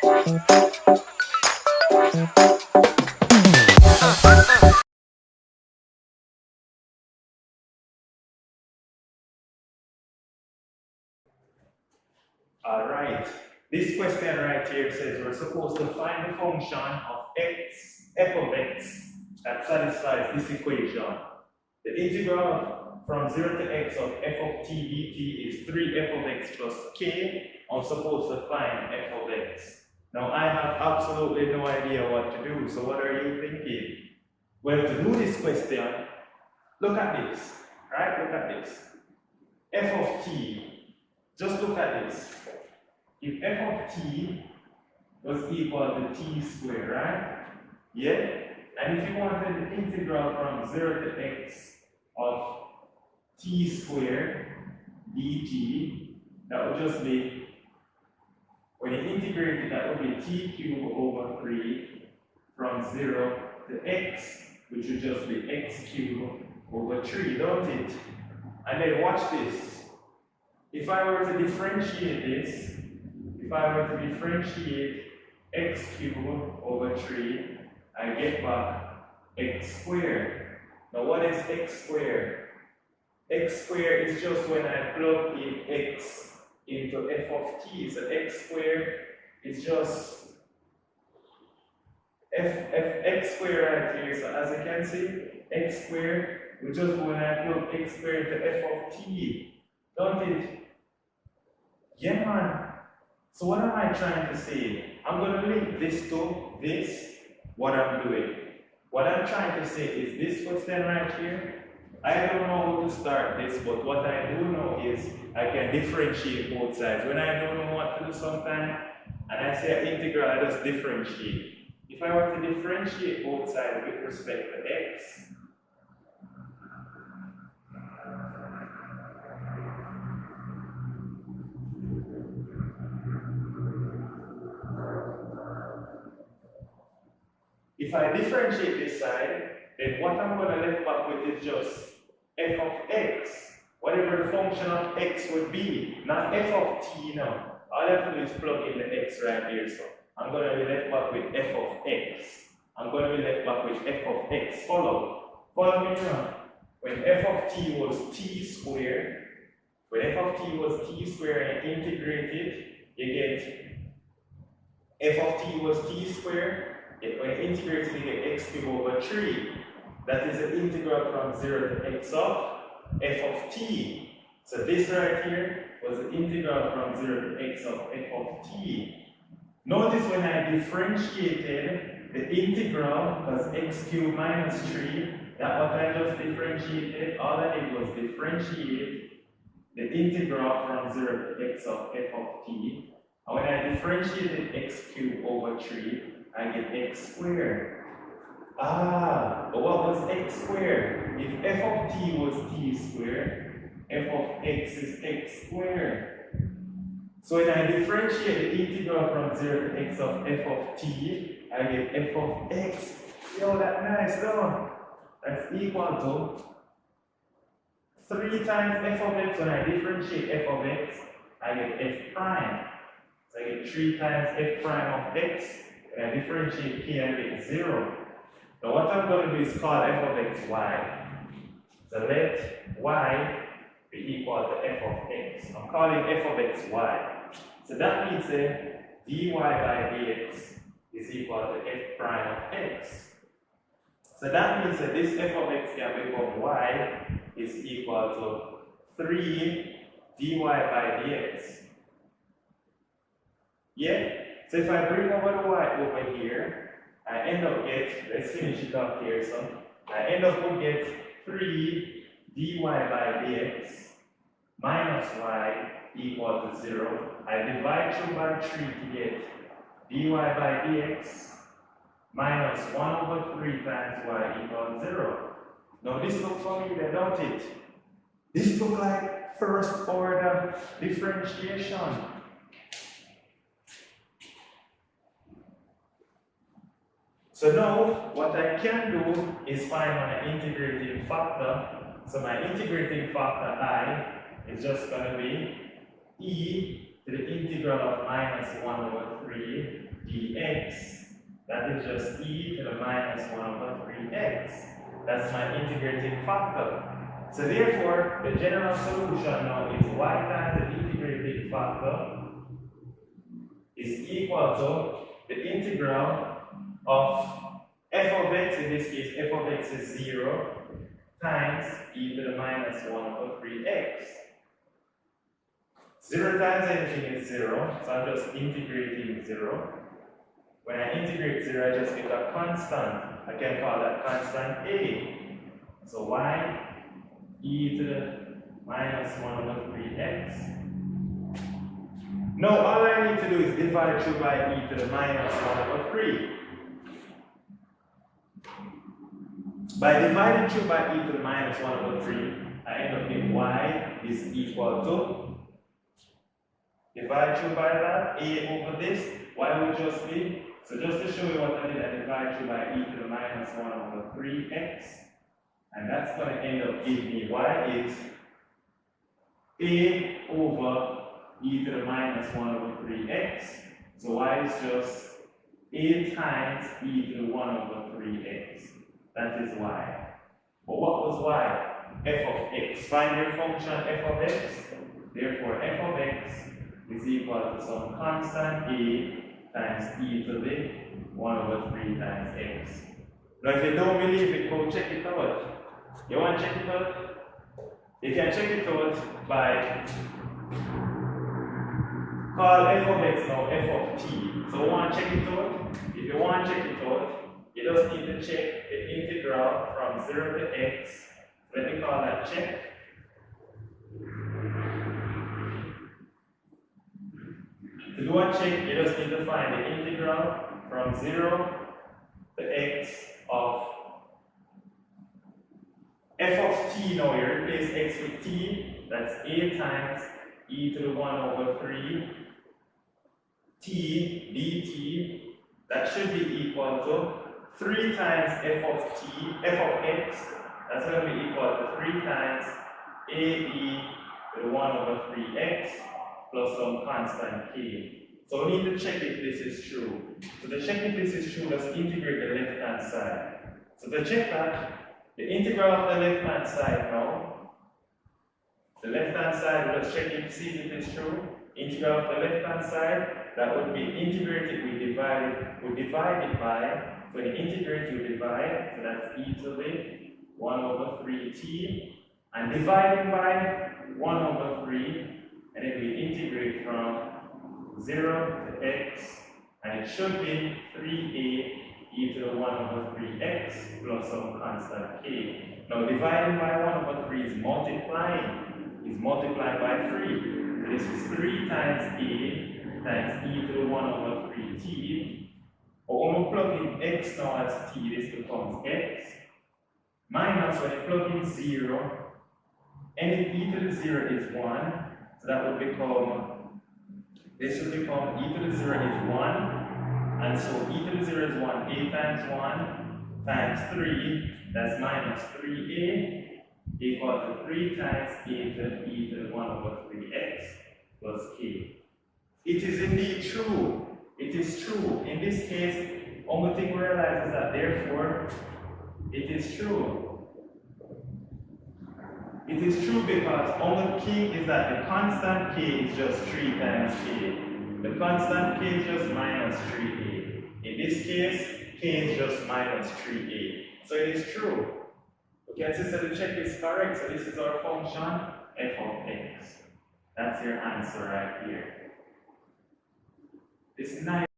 Alright, this question right here says we're supposed to find the function of f of x that satisfies this equation. The integral from 0 to x of f of t dt is 3f of x plus k. I'm supposed to find f of x. Now I have absolutely no idea what to do, so what are you thinking? Well, to do this question, look at this, right? Look at this. F of t, just look at this. If f of t was equal to t squared, right? Yeah? And if you wanted the integral from 0 to x of t squared dt, that would just be, when you integrate it, that would be t cubed over 3 from 0 to x, which would just be x cubed over 3, don't it? And then watch this. If I were to differentiate this, if I were to differentiate x cubed over 3, I get back x squared. Now what is x squared? X squared is just when I plug in x into f of t. So x squared is just x squared right here. So as you can see, x squared is just when I plug x squared into f of t. Don't it? Yeah, man. So what am I trying to say? I'm going to link this to this, what I'm doing. What I'm trying to say is this question right here. I don't know how to start this, but what I do know is I can differentiate both sides. When I don't know what to do sometimes, and I say integral, I just differentiate. If I were to differentiate both sides with respect to x, if I differentiate this side, then what I'm going to left back with is just f of x, whatever the function of x would be, not f of t now. All I have to do is plug in the x right here, so I'm going to be left back with f of x. I'm going to be left back with f of x. Follow me now. When f of t was t squared, when f of t was t squared and integrated, you get f of t was t squared. When integrated, you get x cubed over 3. That is the integral from 0 to x of f of t. So this right here was the integral from 0 to x of f of t. Notice when I differentiated the integral was x cubed minus 3. That what I just differentiated, all I did was differentiate the integral from 0 to x of f of t. And when I differentiated x cubed over 3, I get x squared. But what was x squared? If f of t was t squared, f of x is x squared. So when I differentiate the integral from 0 to x of f of t, I get f of x. Yo, that's nice, though. That's equal to 3 times f of x. When I differentiate f of x, I get f prime. So I get 3 times f prime of x. When I differentiate k, I get 0. Now what I'm going to do is call f of x y. So let y be equal to f of x. I'm calling f of x y. So that means that dy by dx is equal to f prime of x. So that means that this f of x can become y is equal to 3 dy by dx. Yeah? So if I bring over the y over here, I end up get, let's finish it up here, so I end up with get 3 dy by dx minus y equal to 0. I divide through by 3 to get dy by dx minus 1 over 3 times y equals 0. Now this looks familiar, don't it? This looks like first order differentiation. So now, what I can do is find my integrating factor. So my integrating factor I is just going to be e to the integral of minus 1 over 3 That is just e to the minus 1 over 3x. That's my integrating factor. So therefore, the general solution now is y times the integrating factor is equal to the integral of f of x, in this case f of x is 0, times e to the minus 1 over 3x. 0 times anything is 0, so I'm just integrating 0. When I integrate 0, I just get a constant. I can call that constant a. So y e to the minus 1 over 3x. Now all I need to do is divide through by e to the minus 1 over 3. By dividing through by e to the minus 1 over 3, I end up with y is equal to, divide through by that, a over this, y would just be, so just to show you what I did, I divide through by e to the minus 1 over 3x, and that's going to end up giving me y is a over e to the minus 1 over 3x, so y is just a times e to the 1 over 3x. That is y. But what was y? F of x. Find your function f of x. Therefore, f of x is equal to some constant a times e to the 1 over 3 times x. Now, if you don't believe it, go check it out. You want to check it out? You can check it out by call f of x now f of t. So, you want to check it out? If you want to check it out, you just need to check the integral from 0 to x. Let me call that check. To do a check, you just need to find the integral from 0 to x of f of t. Now you replace x with t. That's a times e to the 1 over 3 t dt. That should be equal to 3 times f of x, that's going to be equal to 3 times ae to the 1 over 3x plus some constant k. So we need to check if this is true. So to check if this is true, let's integrate the left-hand side. So to check that, the integral of the left-hand side now, the left-hand side, let's check it, see if it is true. Integral of the left-hand side, that would be integrated, we divide it by, so when you integrate, you divide, so that's e to the 1 over 3t, and dividing by 1 over 3, and then we integrate from 0 to x, and it should be 3a e to the 1 over 3x plus some constant k. Now dividing by 1 over 3 is multiplied by 3. So this is 3 times a times e to the 1 over 3t. But when we plug in x now as t, this becomes x. Minus when you plug in 0, any e to the 0 is 1. So that would become, this would become e to the 0 is 1. And so e to the 0 is 1. A times 1 times 3, that's minus 3a equal to 3 times a to e to the 1 over 3x plus k. It is indeed true. It is true. In this case, only thing we realize is that therefore, it is true. It is true because only key is that the constant k is just 3 times k. The constant k is just minus 3a. In this case, k is just minus 3a. So it is true. We can see that the check is correct. So this is our function f of x. That's your answer right here. It's nice.